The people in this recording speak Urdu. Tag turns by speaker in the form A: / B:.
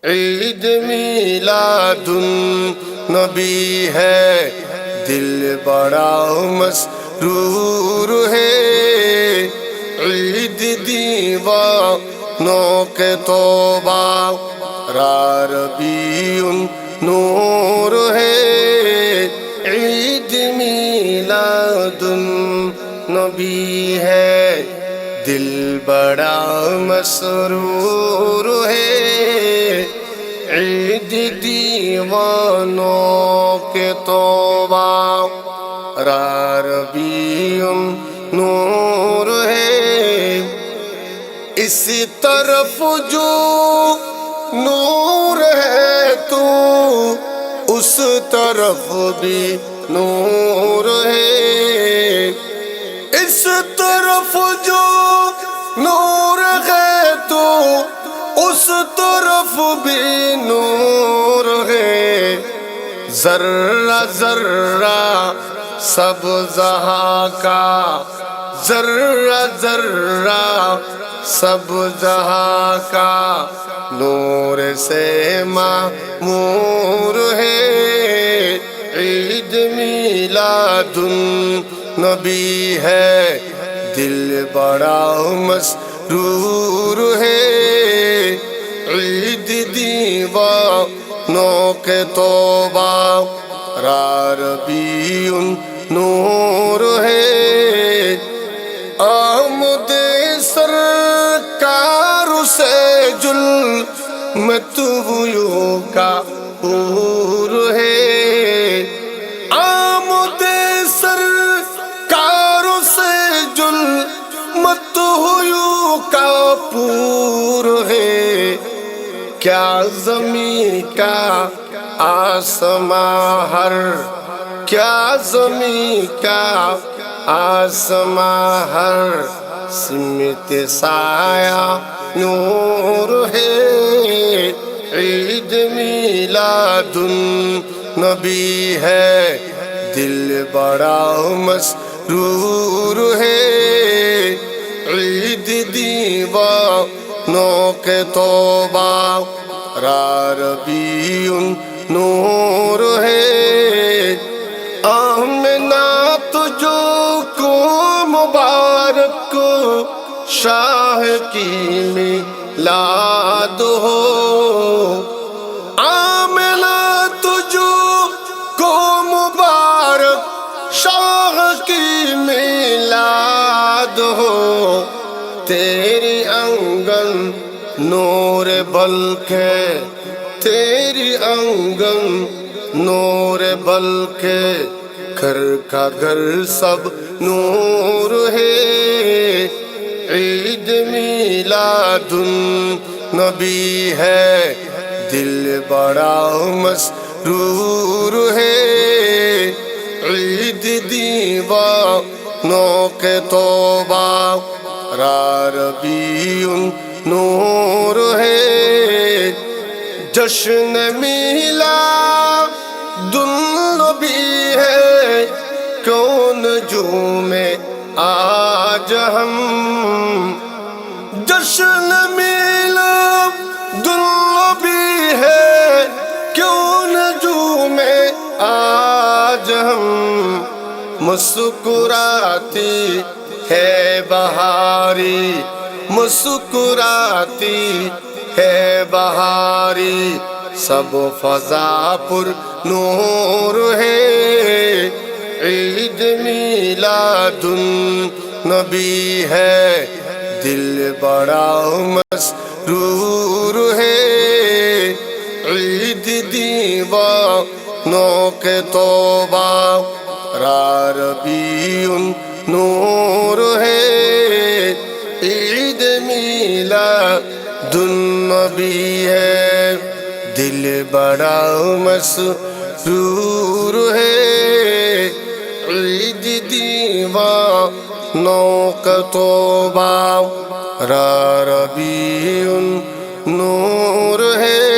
A: عید میلادن نبی ہے، دل بڑا مسرور ہے۔ عید دیوانوں کے توبہ ربیع نور ہے۔ عید میلادن نبی ہے، دل بڑا مسرور ہے۔ عید دیوانوں کے توبہ ربیع نور ہے۔ اسی طرف جو نور ہے تو اس طرف بھی نور ہے۔ اس طرف جو نور ہے تو اس طرف بھی نور ہے۔ ذرہ ذرہ سب جہاں کا، ذرہ ذرہ سب جہاں کا نور سے معمور ہے۔ عید میلادن نبی ہے، دل بڑا مسرور ہے۔ عید دیوانوں کے توبہ ربیع نور ہے۔ آمد سرکار سے ظلمت ہویوں کا پور ہے۔ آمد سرکار سے ظلمت ہویوں کا پور ہے۔ کیا زمین کا آسماں ہر، کیا زمین کا آسماں ہر سمت سایہ نور ہے۔ عید میلادن نبی ہے، دل بڑا مسرور ہے۔ عید دیوانوں کے توبہ ربیع نور ہے۔ آمنہ تجھو کو مبارک شاہ کی میلاد ہو۔ آمنہ تجھو کو مبارک شاہ کی میلاد ہو۔ تیری آنگن نور بلکہ، تیری آنگن نور بلکہ، گھر کا گھر سب نور ہے۔ عید میلادن نبی ہے، دل بڑا مسرور ہے۔ عید دیوانوں کے توبہ ربیع نور ہے۔ جشن میلادن نبی ہے، کیوں نجومے آج ہم۔ جشن میلادن نبی ہے، کیوں نجومے آج ہم۔ مسکراتی ہے بہاری، مسکراتی ہے بہاری، سب فضا پر نور ہے۔ عید میلادن نبی ہے، دل بڑا مسرور ہے۔ عید دیوانوں کے توبہ ربیع نور ہے۔ عید میلادن نبی ہے، دل بڑا مسرور ہے۔ عید دیوانوں کا توبہ ربیع نور ہے۔